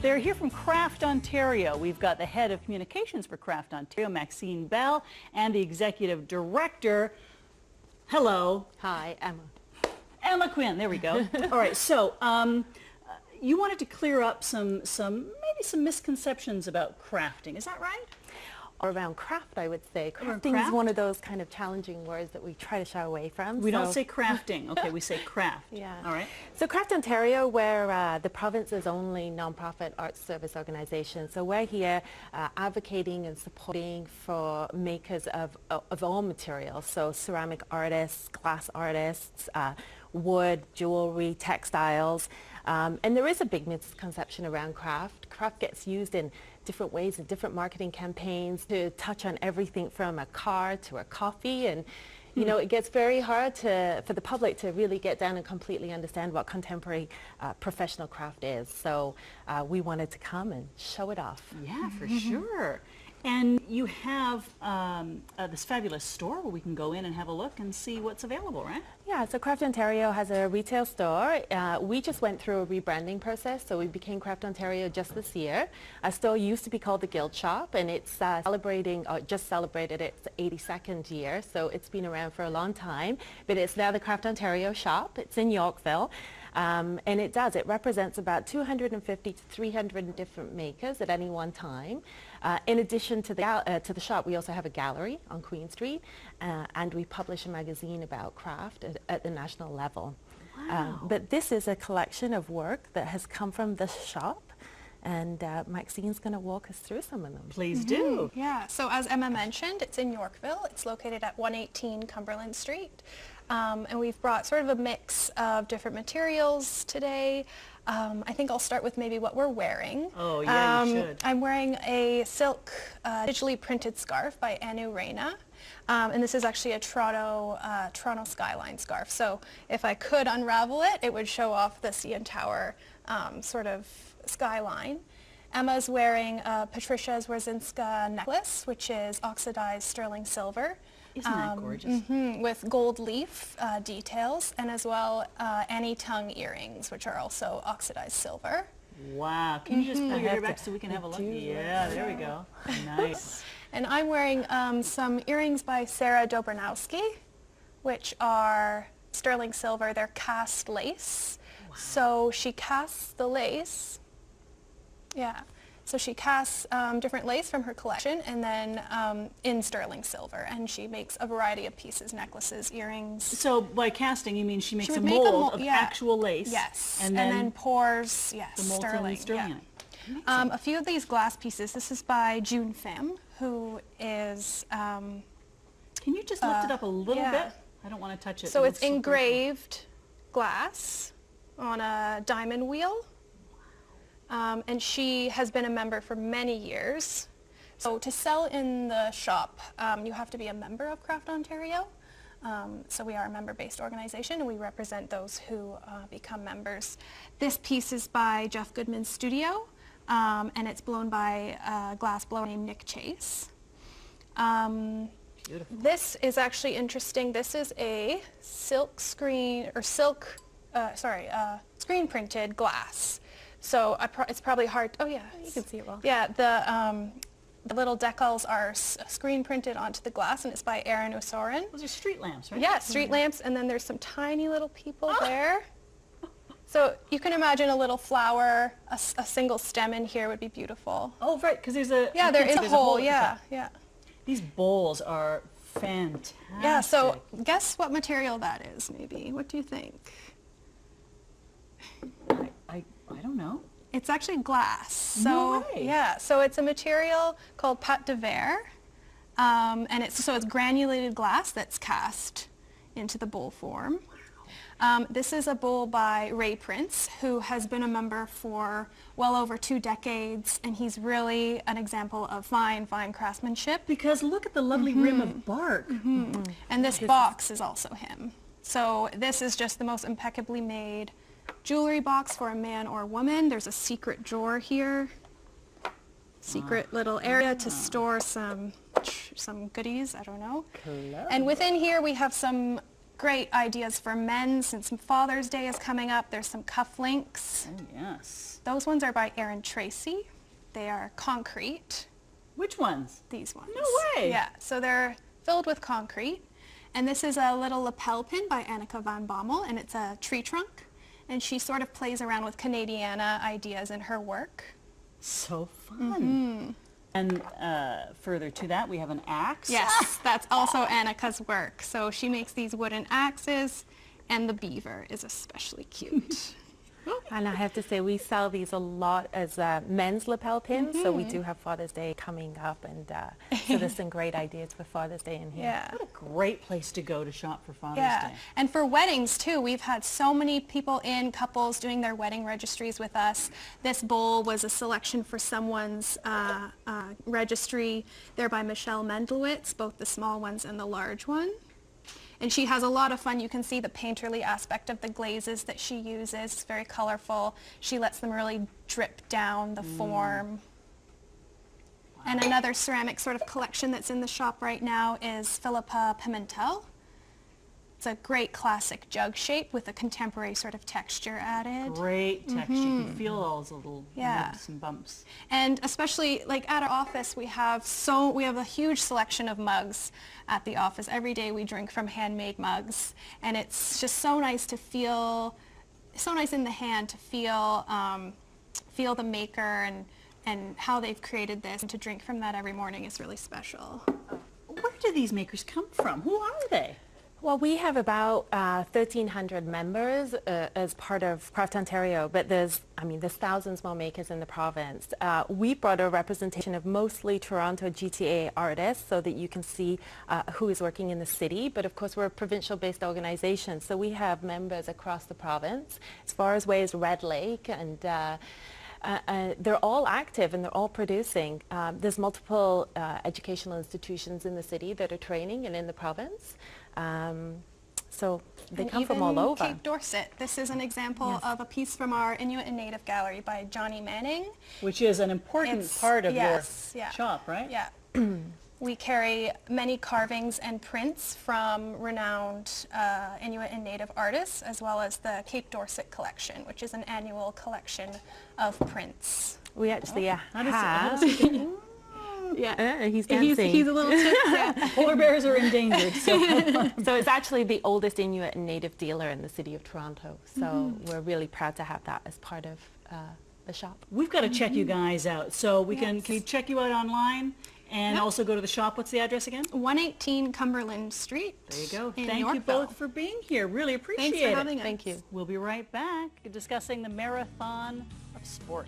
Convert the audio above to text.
They're here from Craft Ontario. We've got the head of communications for Craft Ontario, Maxine Bell, and the executive director. Hello. Hi, Emma. Emma Quin. There we go. All right. So you wanted to clear up maybe some misconceptions about crafting. Is that right? Or around craft, I would say. Crafting is one of those kind of challenging words that we try to shy away from. We don't say crafting. Okay, we say craft. Yeah. All right. So Craft Ontario, we're the province's only nonprofit arts service organization. So we're here advocating and supporting for makers of all materials. So ceramic artists, glass artists, wood, jewelry, textiles. And there is a big misconception around craft. Craft gets used in different ways in different marketing campaigns to touch on everything from a car to a coffee, and you know, it gets very hard for the public to really get down and completely understand what contemporary professional craft is. So we wanted to come and show it off. Yeah, for sure. And you have this fabulous store where we can go in and have a look and see what's available, right? Yeah, so Craft Ontario has a retail store. We just went through a rebranding process, so we became Craft Ontario just this year. Our store used to be called the Guild Shop, and it's just celebrated its 82nd year, so it's been around for a long time. But it's now the Craft Ontario Shop. It's in Yorkville. And it represents about 250 to 300 different makers at any one time. In addition to the shop, we also have a gallery on Quin Street, and we publish a magazine about craft at the national level. Wow. But this is a collection of work that has come from the shop, and Maxine's going to walk us through some of them. Please do. Yeah, so as Emma mentioned, it's in Yorkville. It's located at 118 Cumberland Street. And we've brought sort of a mix of different materials today. I think I'll start with maybe what we're wearing. Oh, yeah, you should. I'm wearing a silk digitally printed scarf by Anu Reina. And this is actually a Toronto skyline scarf. So if I could unravel it, it would show off the CN Tower sort of skyline. Emma's wearing Patricia Zwerzinska necklace, which is oxidized sterling silver. Isn't that gorgeous? With gold leaf details, and as well Annie tongue earrings, which are also oxidized silver. Wow. Can you just pull your hair back so we can have a look? Yeah, there we go. Nice. And I'm wearing some earrings by Sarah Dobranowski, which are sterling silver. They're cast lace. Wow. So she casts the lace. Yeah. So she casts different lace from her collection, and then in sterling silver, and she makes a variety of pieces, necklaces, earrings. So by casting, you mean she makes a make mold of actual lace? Yes, and then pours, the molten sterling in it. A few of these glass pieces, this is by June Pham, who is... Can you just lift it up a little bit? I don't want to touch it. So it's engraved glass on a diamond wheel. And she has been a member for many years. So to sell in the shop, you have to be a member of Craft Ontario. So we are a member-based organization, and we represent those who become members. This piece is by Jeff Goodman's studio, and it's blown by a glass blower named Nick Chase. Beautiful. This is actually interesting. This is a screen printed glass. So it's probably hard. Oh yeah, you can see it well. Yeah, the little decals are screen printed onto the glass, and it's by Aaron Osorin. Those are street lamps, right? Yeah, street lamps, and then there's some tiny little people there. So you can imagine a little flower, a single stem in here would be beautiful. Oh, right, because there's a... Yeah, there is a hole, yeah. These bowls are fantastic. Yeah, so guess what material that is, maybe. What do you think? I don't know. It's actually glass. So, no way. Yeah, so it's a material called pâte de verre, and it's granulated glass that's cast into the bowl form. This is a bowl by Ray Prince, who has been a member for well over 2 decades, and he's really an example of fine craftsmanship. Because look at the lovely rim of bark. And this box is also him. So this is just the most impeccably made jewelry box for a man or woman. There's a secret drawer here, secret little area to store some goodies, I don't know. And within here we have some great ideas for men since Father's Day is coming up. There's some cufflinks. Oh, yes. Those ones are by Erin Tracy. They are concrete. Which ones? These ones. No way. Yeah, so they're filled with concrete. And this is a little lapel pin by Annika van Bommel, and it's a tree trunk. And she sort of plays around with Canadiana ideas in her work. So fun. And further to that, we have an axe. Yes, that's also Annika's work. So she makes these wooden axes, and the beaver is especially cute. And I have to say, we sell these a lot as men's lapel pins, so we do have Father's Day coming up, and so there's some great ideas for Father's Day in here. Yeah. What a great place to go to shop for Father's Yeah, Day. and for weddings too, we've had so many people couples doing their wedding registries with us. This bowl was a selection for someone's registry. They're by Michelle Mendelwitz, both the small ones and the large one. And she has a lot of fun. You can see the painterly aspect of the glazes that she uses. It's very colorful. She lets them really drip down the form. Wow. And another ceramic sort of collection that's in the shop right now is Philippa Pimentel. It's a great classic jug shape with a contemporary sort of texture added. Great texture. You can feel all those little bumps and bumps. And especially like at our office, we have a huge selection of mugs at the office. Every day we drink from handmade mugs, and it's just so nice to feel, so nice in the hand to feel the maker and how they've created this, and to drink from that every morning is really special. Where do these makers come from? Who are they? Well, we have about 1,300 members as part of Craft Ontario, but there's thousands more makers in the province. We brought a representation of mostly Toronto GTA artists so that you can see who is working in the city, but of course we're a provincial-based organization, so we have members across the province, as far away as Red Lake, and they're all active and they're all producing. There's multiple educational institutions in the city that are training and in the province. So they come from all over. Cape Dorset. This is an example of a piece from our Inuit and Native Gallery by Johnny Manning. Which is an important part of your yeah. shop, right? Yeah. We carry many carvings and prints from renowned Inuit and Native artists, as well as the Cape Dorset collection, which is an annual collection of prints. We actually have... Yeah, he's dancing. He's a little tip. Yeah. Polar bears are endangered. So. So it's actually the oldest Inuit and Native dealer in the city of Toronto. So we're really proud to have that as part of the shop. We've got to check you guys out. So we can we check you out online and also go to the shop. What's the address again? 118 Cumberland Street. There you go. In Thank you Yorkville. both for being here. Really appreciate Thanks for it. having us. Thank you. We'll be right back discussing the Marathon of Sport.